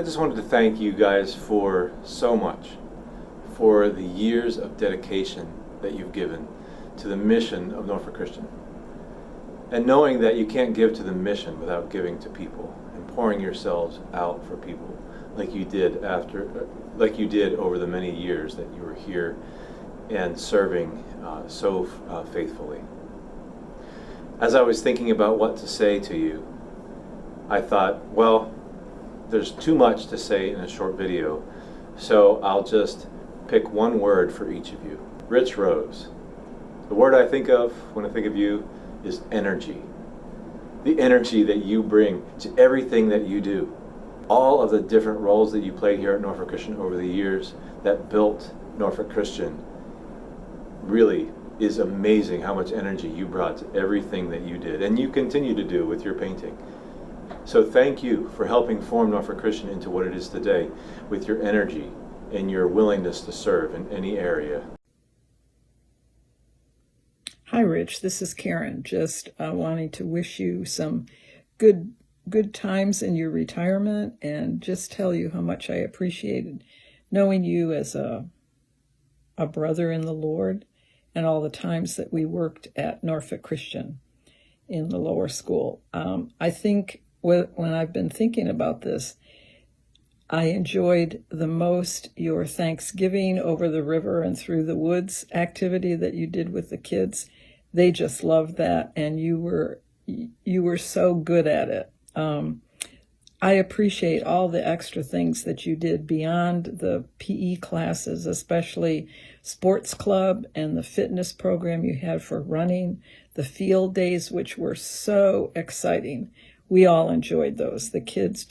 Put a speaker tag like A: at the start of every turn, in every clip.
A: just wanted to thank you guys for so much, for the years of dedication that you've given to the mission of Norfolk Christian. And knowing that you can't give to the mission without giving to people and pouring yourselves out for people like you did over the many years that you were here and serving so faithfully. As I was thinking about what to say to you, I thought, well, there's too much to say in a short video, so I'll just pick one word for each of you. Rich Rose. The word I think of when I think of you is energy. The energy that you bring to everything that you do. All of the different roles that you played here at Norfolk Christian over the years that built Norfolk Christian really is amazing how much energy you brought to everything that you did and you continue to do with your painting. So thank you for helping form Norfolk Christian into what it is today with your energy and your willingness to serve in any area.
B: Hi, Rich. This is Karen. Just wanting to wish you some good times in your retirement and just tell you how much I appreciated knowing you as a brother in the Lord and all the times that we worked at Norfolk Christian in the lower school. I think when I've been thinking about this, I enjoyed the most your Thanksgiving over the river and through the woods activity that you did with the kids. They just loved that, and you were so good at it. I appreciate all the extra things that you did beyond the PE classes, especially sports club and the fitness program you had for running, the field days, which were so exciting. We all enjoyed those. The kids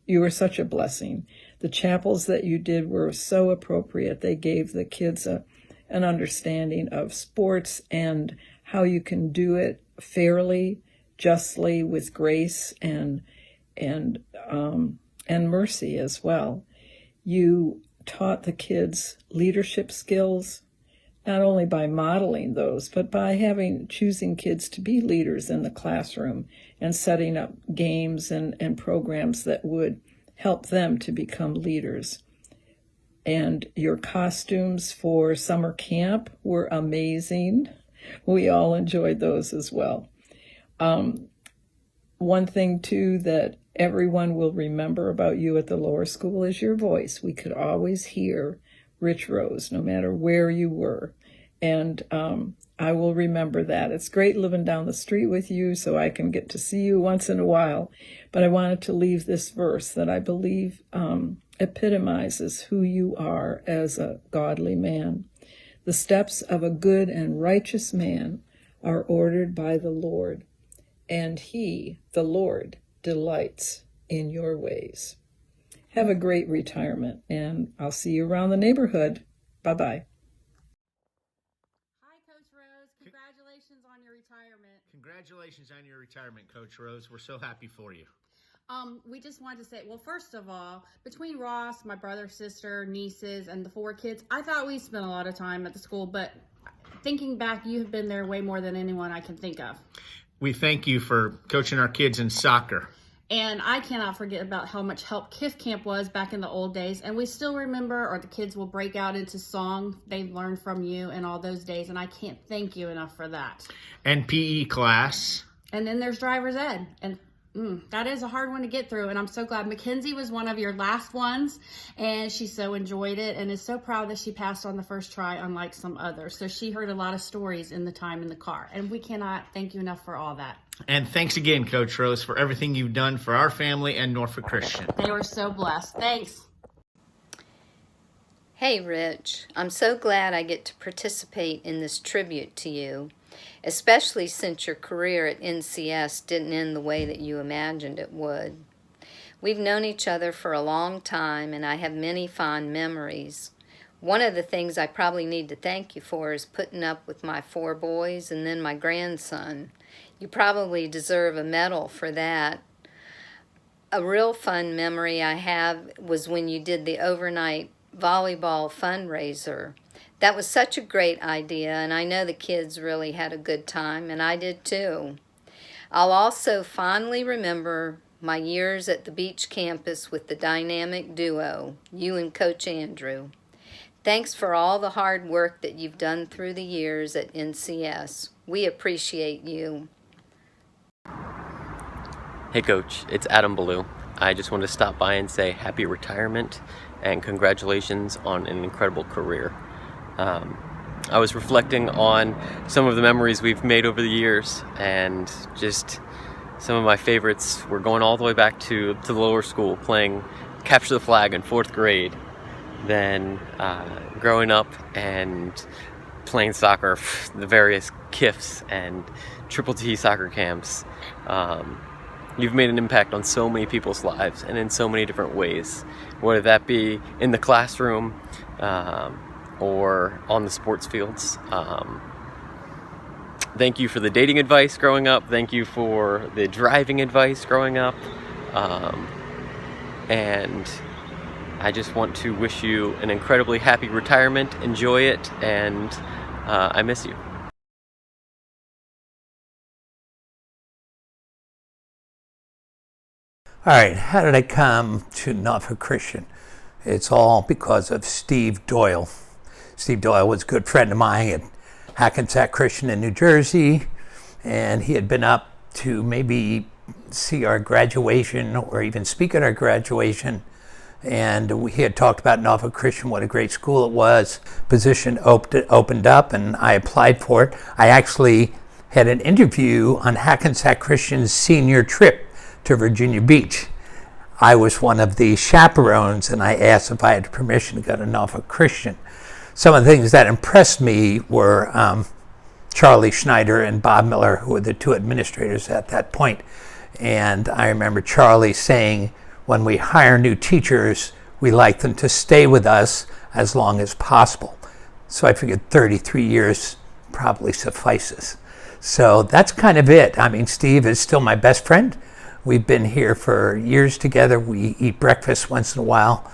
B: you were such a blessing. The chapels that you did were so appropriate. They gave the kids an understanding of sports and how you can do it fairly, justly, with grace and mercy as well. You taught the kids leadership skills, not only by modeling those, but by choosing kids to be leaders in the classroom and setting up games and programs that would help them to become leaders. And your costumes for summer camp were amazing. We all enjoyed those as well. One thing, too, that everyone will remember about you at the lower school is your voice. We could always hear Rich Rose, no matter where you were. And I will remember that. It's great living down the street with you, so I can get to see you once in a while. But I wanted to leave this verse that I believe epitomizes who you are as a godly man. The steps of a good and righteous man are ordered by the Lord, and he, the Lord, delights in your ways. Have a great retirement, and I'll see you around the neighborhood. Bye-bye.
C: Hi, Coach Rose. Congratulations on your retirement.
D: Congratulations on your retirement, Coach Rose. We're so happy for you.
C: We just wanted to say, well, first of all, between Ross, my brother, sister, nieces, and the 4 kids, I thought we spent a lot of time at the school, but thinking back, you have been there way more than anyone I can think of.
D: We thank you for coaching our kids in soccer.
C: And I cannot forget about how much help KIF Camp was back in the old days. And we still remember, or the kids will break out into song they've learned from you in all those days. And I can't thank you enough for that.
D: And PE class.
C: And then there's driver's ed. And that is a hard one to get through, and I'm so glad. Mackenzie was one of your last ones, and she so enjoyed it and is so proud that she passed on the first try, unlike some others. So she heard a lot of stories in the time in the car, and we cannot thank you enough for all that.
D: And thanks again, Coach Rose, for everything you've done for our family and Norfolk Christian.
C: They were so blessed. Thanks.
E: Hey, Rich. I'm so glad I get to participate in this tribute to you, especially since your career at NCS didn't end the way that you imagined it would. We've known each other for a long time, and I have many fond memories. One of the things I probably need to thank you for is putting up with my 4 boys and then my grandson. You probably deserve a medal for that. A real fun memory I have was when you did the overnight volleyball fundraiser. That was such a great idea, and I know the kids really had a good time, and I did too. I'll also fondly remember my years at the beach campus with the dynamic duo, you and Coach Andrew. Thanks for all the hard work that you've done through the years at NCS. We appreciate you.
F: Hey Coach, it's Adam Ballou. I just wanted to stop by and say happy retirement and congratulations on an incredible career. I was reflecting on some of the memories we've made over the years, and just some of my favorites were going all the way back to the lower school, playing capture the flag in 4th grade, then growing up and playing soccer, the various KIFs and Triple T soccer camps. You've made an impact on so many people's lives and in so many different ways, whether that be in the classroom or on the sports fields. Thank you for the dating advice growing up. Thank you for the driving advice growing up. And I just want to wish you an incredibly happy retirement. Enjoy it, and I miss you.
G: All right, how did I come to Norfolk Christian? It's all because of Steve Doyle. Steve Doyle was a good friend of mine at Hackensack Christian in New Jersey, and he had been up to maybe see our graduation or even speak at our graduation, and he had talked about Norfolk Christian, what a great school it was. Position opened up, and I applied for it. I actually had an interview on Hackensack Christian's senior trip to Virginia Beach. I was one of the chaperones, and I asked if I had permission to go to Norfolk Christian. Some of the things that impressed me were Charlie Schneider and Bob Miller, who were the two administrators at that point. And I remember Charlie saying, when we hire new teachers, we like them to stay with us as long as possible. So I figured 33 years probably suffices. So that's kind of it. I mean, Steve is still my best friend. We've been here for years together. We eat breakfast once in a while.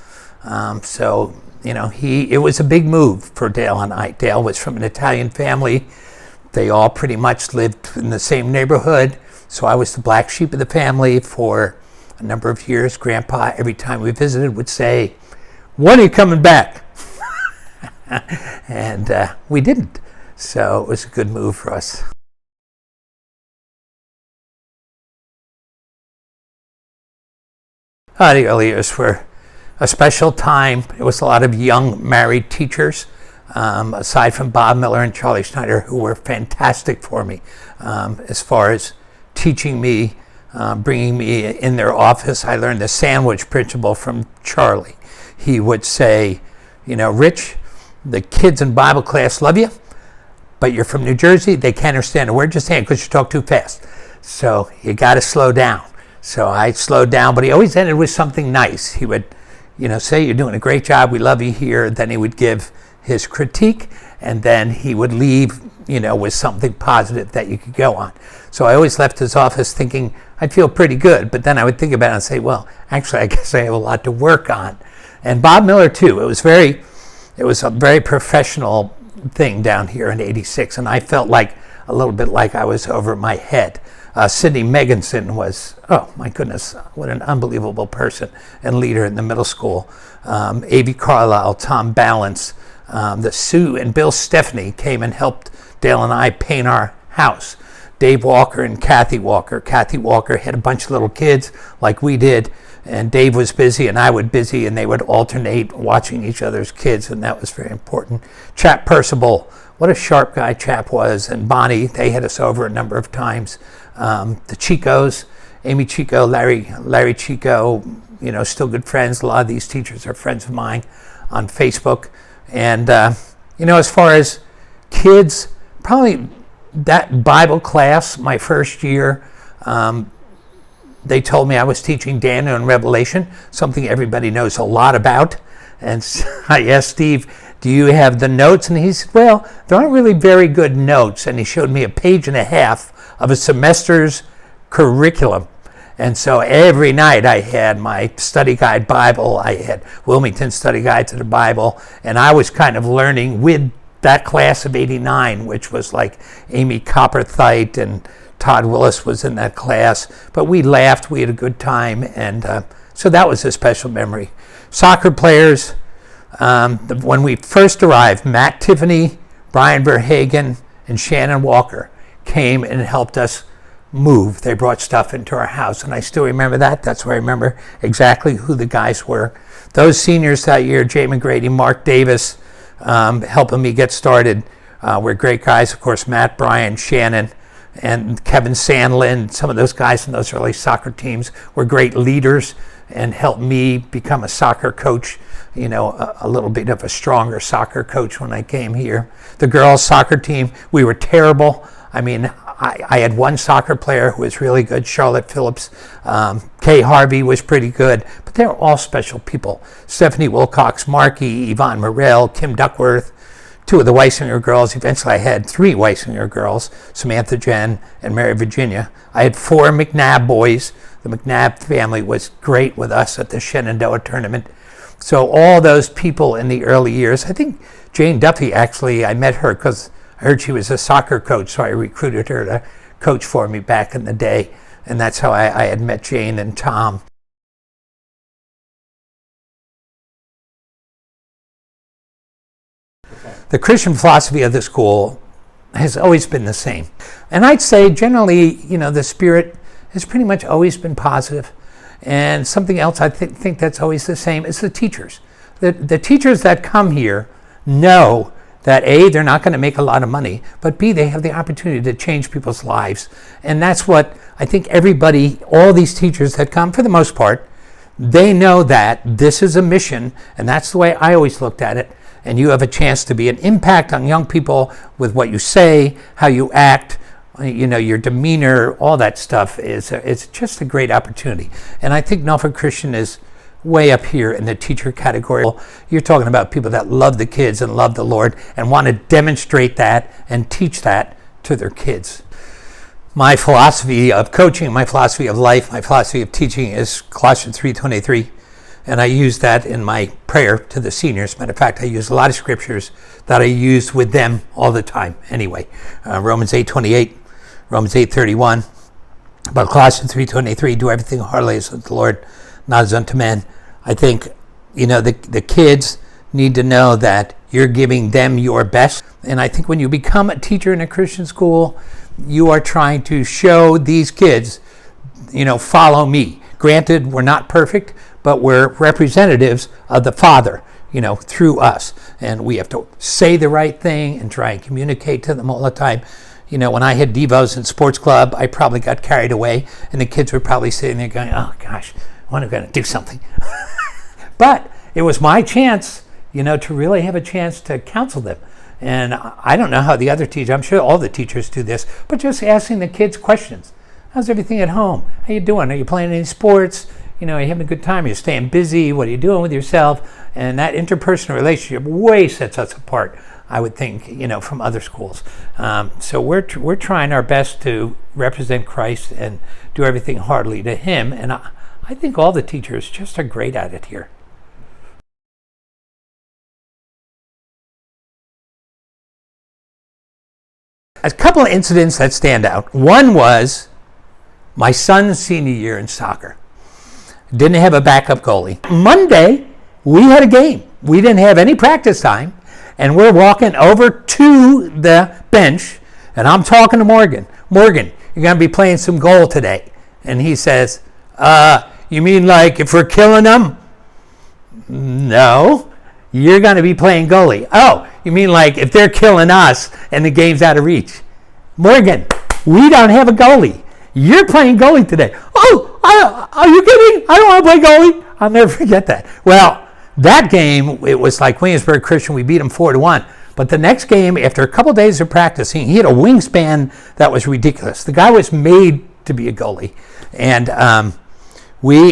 G: So, you know, it was a big move for Dale and I. Dale was from an Italian family. They all pretty much lived in the same neighborhood. So I was the black sheep of the family for a number of years. Grandpa, every time we visited, would say, "When are you coming back?" And we didn't. So it was a good move for us. The early years were a special time. It was a lot of young married teachers, aside from Bob Miller and Charlie Schneider, who were fantastic for me as far as teaching me, bringing me in their office. I learned the sandwich principle from Charlie. He would say, you know, "Rich, the kids in Bible class love you, but you're from New Jersey. They can't understand a word you're saying because you talk too fast. So you got to slow down." So I slowed down, but he always ended with something nice. He would, you know, say, "You're doing a great job. We love you here." Then he would give his critique, and then he would leave, you know, with something positive that you could go on. So I always left his office thinking I'd feel pretty good, but then I would think about it and say, well, actually, I guess I have a lot to work on. And Bob Miller, too. It was a very professional thing down here in '86, and I felt like a little bit like I was over my head. Sidney Meganson was, oh my goodness, what an unbelievable person and leader in the middle school. A.B. Carlisle, Tom Balance, the Sue and Bill Stephanie came and helped Dale and I paint our house. Dave Walker and Kathy Walker. Kathy Walker had a bunch of little kids like we did, and Dave was busy and I was busy, and they would alternate watching each other's kids, and that was very important. Chap Percival, what a sharp guy Chap was, and Bonnie, they had us over a number of times. The Chicos, Amy Chico, Larry Chico, you know, still good friends. A lot of these teachers are friends of mine on Facebook. And, you know, as far as kids, probably that Bible class, my first year, they told me I was teaching Daniel and Revelation, something everybody knows a lot about. And so I asked Steve, "Do you have the notes?" And he said, "Well, there aren't really very good notes." And he showed me a page and a half of a semester's curriculum. And so every night I had my study guide Bible. I had Wilmington study guide to the Bible. And I was kind of learning with that class of '89, which was like Amy Copperthite and Todd Willis was in that class. But we laughed, we had a good time, and so that was a special memory. Soccer players, when we first arrived, Matt Tiffany, Brian Verhagen, and Shannon Walker came and helped us move. They brought stuff into our house, and I still remember that. That's where I remember exactly who the guys were. Those seniors that year, Jay McGrady, Mark Davis, helping me get started, were great guys. Of course, Matt, Brian, Shannon, and Kevin Sandlin. Some of those guys in those early soccer teams were great leaders and helped me become a soccer coach, you know, a little bit of a stronger soccer coach when I came here. The girls' soccer team, we were terrible. I mean, I had one soccer player who was really good, Charlotte Phillips. Kay Harvey was pretty good, but they were all special people. Stephanie Wilcox, Markey, Yvonne Morell, Kim Duckworth, two of the Weisinger girls. Eventually I had three Weisinger girls, Samantha Jen and Mary Virginia. I had four McNabb boys. The McNabb family was great with us at the Shenandoah tournament. So all those people in the early years, I think Jane Duffy, actually, I met her because I heard she was a soccer coach, so I recruited her to coach for me back in the day. And that's how I had met Jane and Tom. The Christian philosophy of the school has always been the same. And I'd say generally, you know, the spirit has pretty much always been positive. And something else I think that's always the same is the teachers. The teachers that come here know that A, they're not going to make a lot of money, but B, they have the opportunity to change people's lives. And that's what I think everybody, all these teachers that come, for the most part, they know that this is a mission, and that's the way I always looked at it. And you have a chance to be an impact on young people with what you say, how you act, you know, your demeanor, all that stuff it's just a great opportunity. And I think Norfolk Christian is way up here in the teacher category. You're talking about people that love the kids and love the Lord and want to demonstrate that and teach that to their kids. My philosophy of coaching, my philosophy of life, my philosophy of teaching is Colossians 3:23. And I use that in my prayer to the seniors. Matter of fact, I use a lot of scriptures that I use with them all the time anyway. Romans 8:28, Romans 8:31. But Colossians 3:23, do everything heartily as unto the Lord, not as unto men. I think, you know, the kids need to know that you're giving them your best. And I think when you become a teacher in a Christian school, you are trying to show these kids, you know, follow me. Granted, we're not perfect, but we're representatives of the Father, you know, through us. And we have to say the right thing and try and communicate to them all the time. You know, when I had Devos in sports club, I probably got carried away, and the kids were probably sitting there going, oh gosh, when am I going to do something? But it was my chance, you know, to really have a chance to counsel them. And I don't know how the other teachers, I'm sure all the teachers do this, but just asking the kids questions. How's everything at home? How you doing? Are you playing any sports? You know, are you having a good time? Are you staying busy? What are you doing with yourself? And that interpersonal relationship way sets us apart, I would think, you know, from other schools. So we're trying our best to represent Christ and do everything heartily to Him. And I think all the teachers just are great at it here. A couple of incidents that stand out. One was my son's senior year in soccer. Didn't have a backup goalie. Monday, we had a game. We didn't have any practice time, and we're walking over to the bench, and I'm talking to Morgan. Morgan, you're going to be playing some goal today. And he says, you mean like if we're killing them? No, you're going to be playing goalie. Oh, you mean like if they're killing us and the game's out of reach? Morgan, we don't have a goalie. You're playing goalie today. Oh, are you kidding? I don't want to play goalie. I'll never forget that. Well, that game, it was like Williamsburg Christian. We beat them 4-1. But the next game, after a couple days of practicing, he had a wingspan that was ridiculous. The guy was made to be a goalie. And we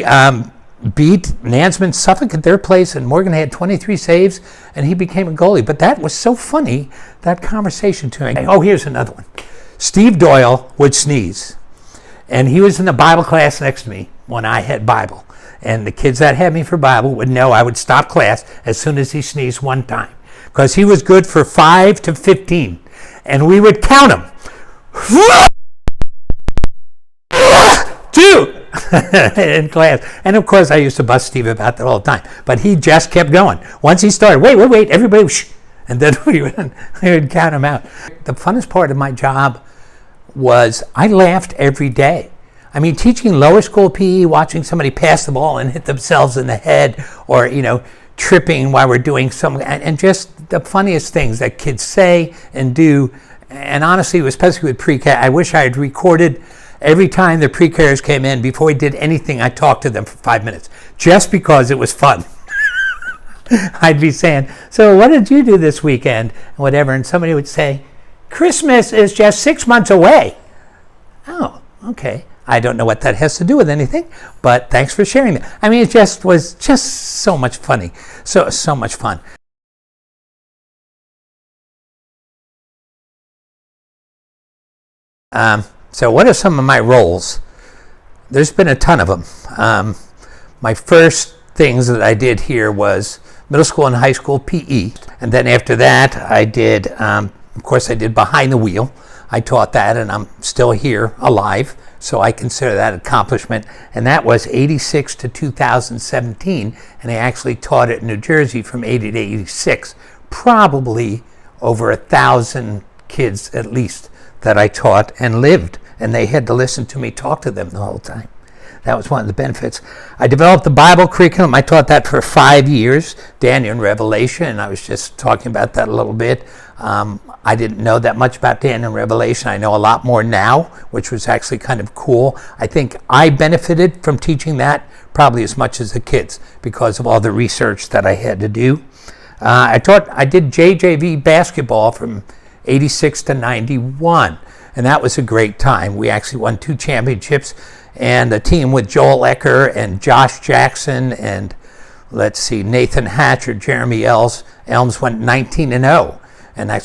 G: beat Nansman Suffolk at their place, and Morgan had 23 saves, and he became a goalie. But that was so funny, that conversation to me. Oh, here's another one. Steve Doyle would sneeze. And he was in the Bible class next to me when I had Bible. And the kids that had me for Bible would know I would stop class as soon as he sneezed one time. because he was good for 5 to 15. And we would count him. 2 in class. And of course, I used to bust Steve about that all the time. But he just kept going. Once he started, wait, everybody, shh. And then we would count him out. The funnest part of my job was I laughed every day. I mean, teaching lower school PE, watching somebody pass the ball and hit themselves in the head, or, tripping while we're doing something, and just the funniest things that kids say and do. And honestly, especially with pre-K, I wish I had recorded every time the pre-Kers came in. Before we did anything, I talked to them for 5 minutes, just because it was fun. I'd be saying, so what did you do this weekend? And whatever. And somebody would say, Christmas is just 6 months away. Oh, okay. I don't know what that has to do with anything, but thanks for sharing that. I mean, it was just so much funny. So much fun. So what are some of my roles? There's been a ton of them. My first things that I did here was middle school and high school PE. And then after that, I did, of course, I did behind the wheel. I taught that, and I'm still here alive, so I consider that an accomplishment. And that was 86 to 2017, and I actually taught it in New Jersey from 80 to 86. Probably over 1,000 kids at least that I taught and lived, and they had to listen to me talk to them the whole time. That was one of the benefits. I developed the Bible curriculum. I taught that for 5 years, Daniel and Revelation, and I was just talking about that a little bit. I didn't know that much about Daniel and Revelation. I know a lot more now, which was actually kind of cool. I think I benefited from teaching that probably as much as the kids because of all the research that I had to do. I did JJV basketball from 86 to 91, and that was a great time. We actually won 2 championships, and a team with Joel Ecker and Josh Jackson and Nathan Hatcher, Jeremy Elms went 19-0. And I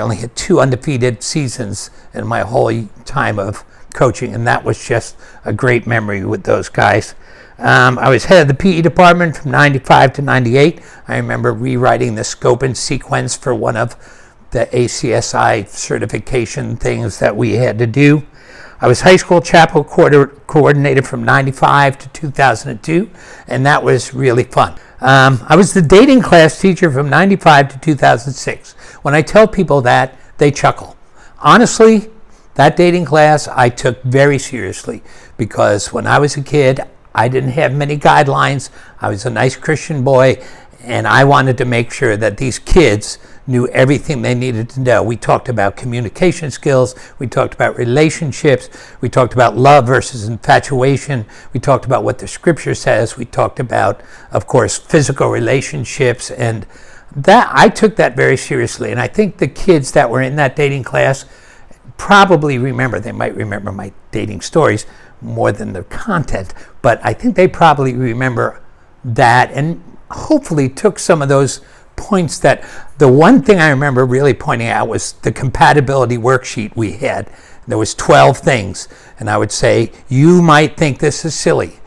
G: only had 2 undefeated seasons in my whole time of coaching, and that was just a great memory with those guys. I was head of the PE department from 95 to 98. I remember rewriting the scope and sequence for one of the ACSI certification things that we had to do. I was high school chapel coordinator from 95 to 2002, and that was really fun. I was the dating class teacher from 95 to 2006. When I tell people that, they chuckle. Honestly, that dating class I took very seriously because when I was a kid, I didn't have many guidelines. I was a nice Christian boy, and I wanted to make sure that these kids knew everything they needed to know. We talked about communication skills. We talked about relationships. We talked about love versus infatuation. We talked about what the scripture says. We talked about, of course, physical relationships, and that I took that very seriously. And I think the kids that were in that dating class probably they might remember my dating stories more than the content, but I think they probably remember that and hopefully took some of those points. That the one thing I remember really pointing out was the compatibility worksheet we had. There was 12 things, and I would say, you might think this is silly,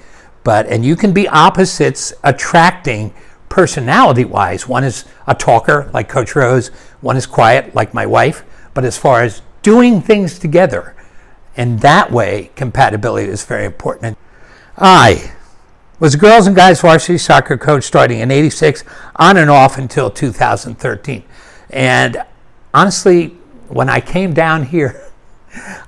G: and you can be opposites attracting personality-wise. One is a talker, like Coach Rose. One is quiet, like my wife. But as far as doing things together, and that way, compatibility is very important. I was a girls and guys varsity soccer coach starting in 86, on and off until 2013. And honestly, when I came down here,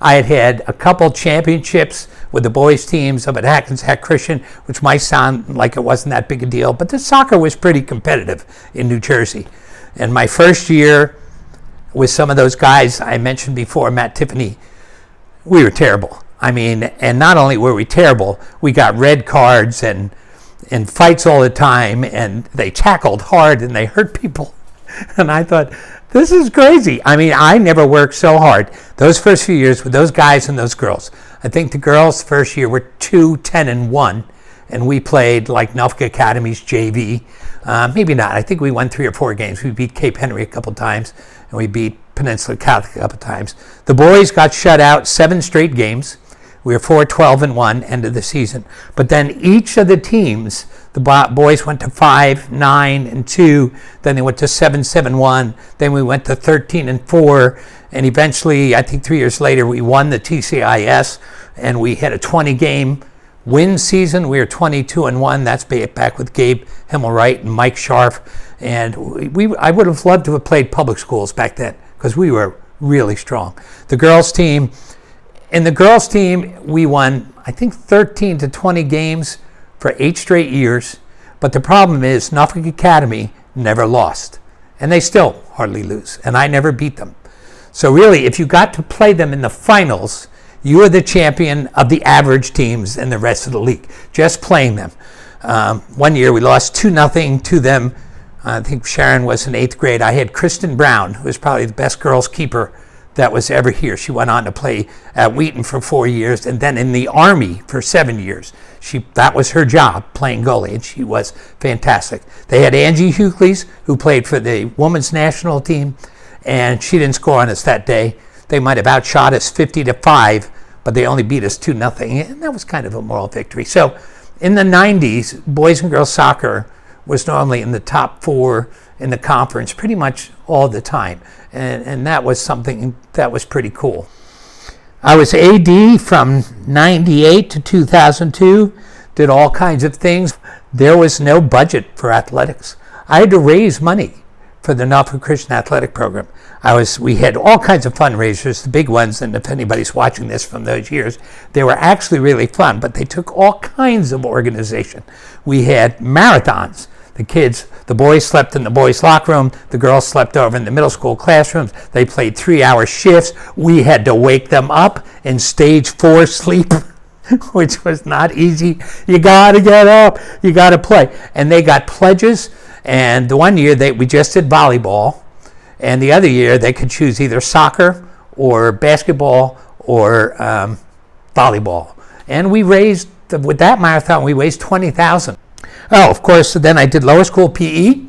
G: I had a couple championships with the boys teams up at Hackensack Christian, which might sound like it wasn't that big a deal, but the soccer was pretty competitive in New Jersey. And my first year with some of those guys I mentioned before, Matt Tiffany, we were terrible. I mean, and not only were we terrible, we got red cards and fights all the time, and they tackled hard and they hurt people. And I thought, this is crazy. I mean, I never worked so hard those first few years with those guys and those girls. I think the girls' first year were 2-10-1, and we played like Norfolk Academy's JV. Maybe not. I think we won 3 or 4 games. We beat Cape Henry a couple times, and we beat Peninsula Catholic a couple times. The boys got shut out 7 straight games. We were 4-12-1 end of the season. But then each of the teams, the boys went to 5-9-2. Then they went to 7-7-1. Then we went to 13-4. And eventually, I think 3 years later, we won the TCIS. And we had a 20-game win season. We were 22-1. That's back with Gabe Himmelwright and Mike Scharf. And I would have loved to have played public schools back then because we were really strong. The girls team, we won, I think, 13 to 20 games for 8 straight years. But the problem is Norfolk Academy never lost. And they still hardly lose. And I never beat them. So really, if you got to play them in the finals, you were the champion of the average teams in the rest of the league, just playing them. One year we lost 2-0 to them. I think Sharon was in 8th grade. I had Kristen Brown, who was probably the best girls keeper that was ever here. She went on to play at Wheaton for 4 years and then in the Army for 7 years. That was her job, playing goalie, and she was fantastic. They had Angie Hucleys, who played for the women's national team, and she didn't score on us that day. They might have outshot us 50-5, but they only beat us 2-0, and that was kind of a moral victory. So in the 90s, boys and girls soccer was normally in the top 4 in the conference pretty much all the time. And that was something that was pretty cool. I was AD from 98 to 2002, did all kinds of things. There was no budget for athletics. I had to raise money for the Norfolk Christian Athletic Program. We had all kinds of fundraisers, the big ones, and if anybody's watching this from those years, they were actually really fun, but they took all kinds of organization. We had marathons. The boys slept in the boys' locker room. The girls slept over in the middle school classrooms. They played 3-hour shifts. We had to wake them up in stage 4 sleep, which was not easy. You got to get up. You got to play. And they got pledges. And the one year we just did volleyball. And the other year they could choose either soccer or basketball or volleyball. And with that marathon, we raised $20,000. Oh, of course, then I did lower school PE.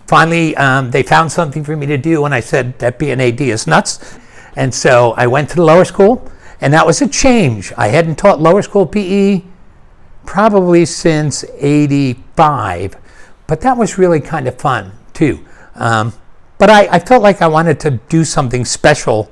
G: Finally, they found something for me to do, and I said that being AD is nuts. And so I went to the lower school, and that was a change. I hadn't taught lower school PE probably since 85, but that was really kind of fun, too. But I felt like I wanted to do something special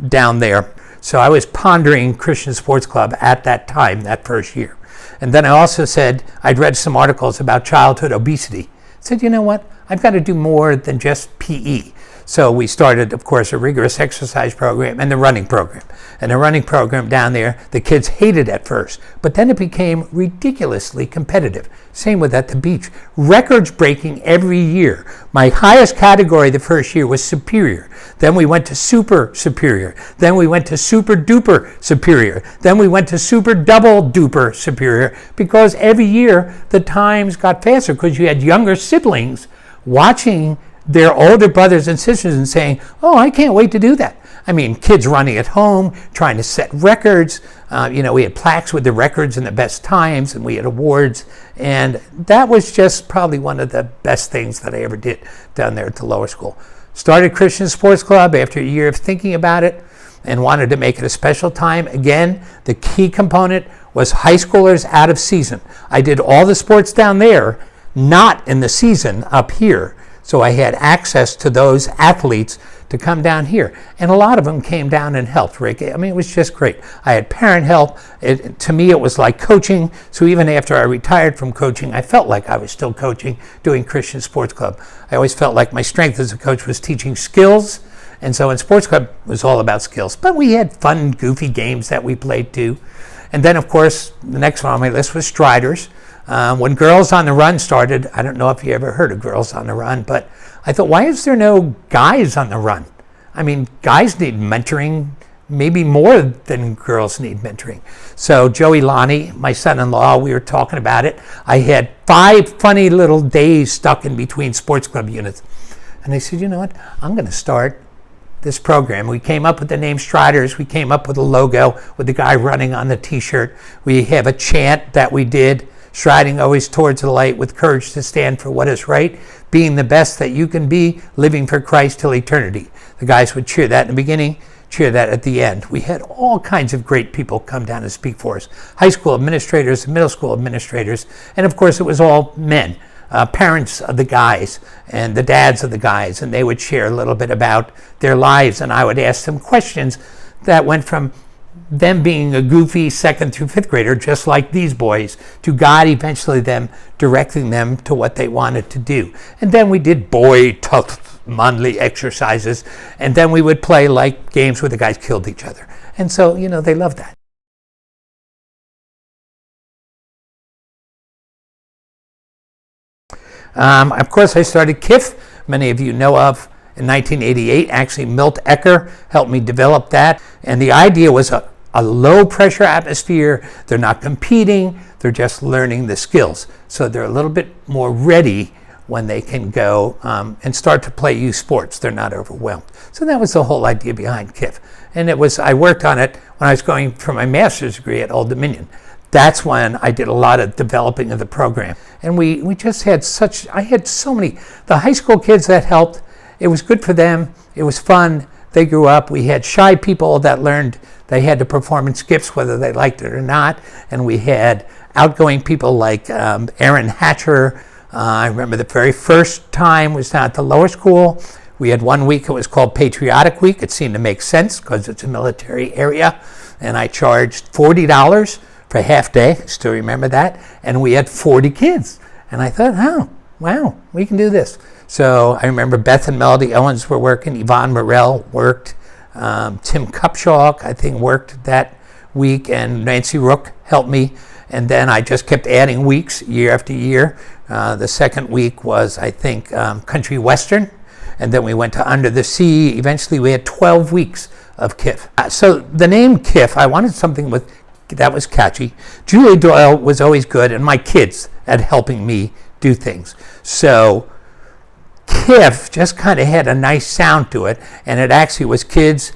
G: down there. So I was pondering Christian Sports Club at that time, that first year. And then I also said, I'd read some articles about childhood obesity. I said, you know what? I've got to do more than just PE. So we started, of course, a rigorous exercise program and the running program. And the running program down there, the kids hated at first, but then it became ridiculously competitive. Same with at the beach. Records breaking every year. My highest category the first year was superior. Then we went to super superior. Then we went to super duper superior. Then we went to super double duper superior, because every year the times got faster because you had younger siblings watching their older brothers and sisters and saying, oh, I can't wait to do that. I mean, kids running at home, trying to set records. We had plaques with the records and the best times, and we had awards. And that was just probably one of the best things that I ever did down there at the lower school. Started Christian Sports Club after a year of thinking about it and wanted to make it a special time. Again, the key component was high schoolers out of season. I did all the sports down there, not in the season up here. So I had access to those athletes to come down here. And a lot of them came down and helped, Rick. I mean, it was just great. I had parent help. To me, it was like coaching. So even after I retired from coaching, I felt like I was still coaching, doing Christian Sports Club. I always felt like my strength as a coach was teaching skills. And so in Sports Club, it was all about skills. But we had fun, goofy games that we played too. And then, of course, the next one on my list was Striders. When Girls on the Run started, I don't know if you ever heard of Girls on the Run, but I thought, why is there no guys on the run? I mean, guys need mentoring, maybe more than girls need mentoring. So Joey Lonnie, my son-in-law, we were talking about it. I had 5 funny little days stuck in between sports club units. And I said, you know what? I'm going to start this program. We came up with the name Striders. We came up with a logo with the guy running on the T-shirt. We have a chant that we did, striding always towards the light with courage to stand for what is right, being the best that you can be, living for Christ till eternity. The guys would cheer that in the beginning. cheer that at the end. We had all kinds of great people come down and speak for us. High school administrators, middle school administrators, and of course it was all men. Parents of the guys and the dads of the guys, and they would share a little bit about their lives, and I would ask them questions that went from them being a goofy 2nd through 5th grader, just like these boys, to God eventually them directing them to what they wanted to do. And then we did boy tough manly exercises, and then we would play like games where the guys killed each other. And so, they loved that. Of course, I started KIF, many of you know of, in 1988. Actually, Milt Ecker helped me develop that. And the idea was a low-pressure atmosphere. They're not competing. They're just learning the skills. So they're a little bit more ready when they can go and start to play youth sports. They're not overwhelmed. So that was the whole idea behind KIF. And I worked on it when I was going for my master's degree at Old Dominion. That's when I did a lot of developing of the program. And we just had I had so many, the high school kids that helped, it was good for them, it was fun, they grew up. We had shy people that learned they had to perform in skips whether they liked it or not. And we had outgoing people like Aaron Hatcher. I remember the very first time was down at the lower school. We had one week, it was called Patriotic Week. It seemed to make sense because it's a military area. And I charged $40 for a half day, I still remember that, and we had 40 kids. And I thought, oh, wow, we can do this. So I remember Beth and Melody Owens were working, Yvonne Morell worked, Tim Kupchak, I think, worked that week, and Nancy Rook helped me. And then I just kept adding weeks year after year. The second week was, I think, Country Western, and then we went to Under the Sea. Eventually we had 12 weeks of KIF. So the name KIF, I wanted something that was catchy. Julie Doyle was always good, and my kids at helping me do things. So KIF just kind of had a nice sound to it, and it actually was kids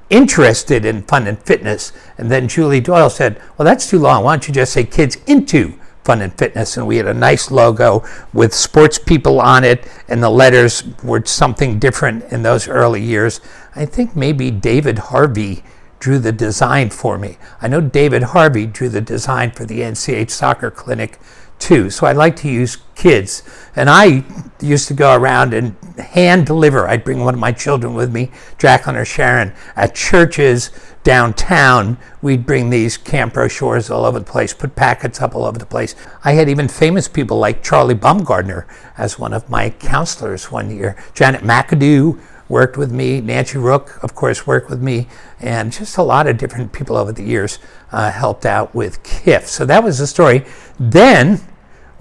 G: interested in fun and fitness. And then Julie Doyle said, well, that's too long. Why don't you just say kids into fun and fitness? And we had a nice logo with sports people on it, and the letters were something different in those early years. I think maybe David Harvey drew the design for me. I know David Harvey drew the design for the NCH soccer clinic too. So I like to use kids. And I used to go around and hand deliver. I'd bring one of my children with me, Jacqueline or Sharon, at churches downtown. We'd bring these camp brochures all over the place, put packets up all over the place. I had even famous people like Charlie Baumgardner as one of my counselors one year. Janet McAdoo worked with me. Nancy Rook, of course, worked with me. And just a lot of different people over the years helped out with KIF. So that was the story. Then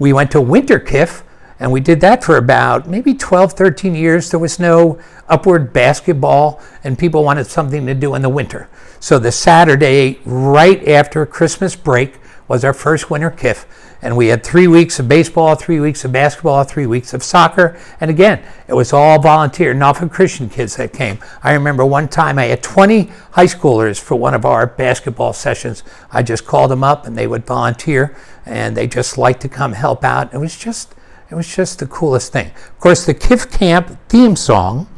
G: we went to Winter KIF, and we did that for about maybe 12, 13 years. There was no upward basketball, and people wanted something to do in the winter. So the Saturday right after Christmas break was our first Winter KIF. And we had 3 weeks of baseball, 3 weeks of basketball, 3 weeks of soccer. And again, it was all volunteer, Norfolk Christian kids that came. I remember one time I had 20 high schoolers for one of our basketball sessions. I just called them up and they would volunteer, and they just liked to come help out. It was just the coolest thing. Of course, the KIF Camp theme song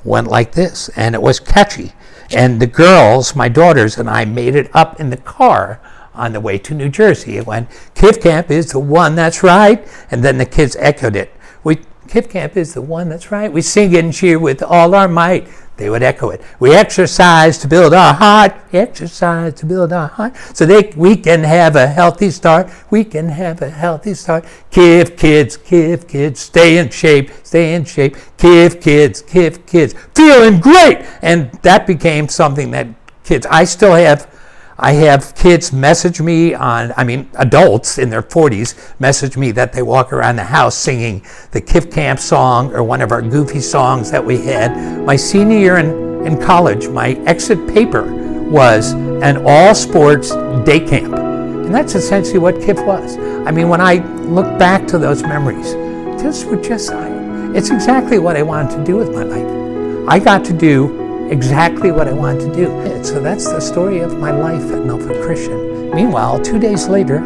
G: went like this, and it was catchy. And the girls, my daughters and I, made it up in the car on the way to New Jersey. It went, KIF Camp is the one that's right. And then the kids echoed it. KIF Camp is the one that's right. We sing it and cheer with all our might. They would echo it. We exercise to build our heart. Exercise to build our heart. So we can have a healthy start. We can have a healthy start. KIF kids, stay in shape, stay in shape. KIF kids, feeling great. And that became something that kids, I have kids message me adults in their 40s message me that they walk around the house singing the KIF Camp song or one of our goofy songs that we had. My senior year in college, my exit paper was an all-sports day camp. And that's essentially what KIF was. When I look back to those memories, it's exactly what I wanted to do with my life. I got to do exactly what I wanted to do. So that's the story of my life at Norfolk Christian. Meanwhile, 2 days later,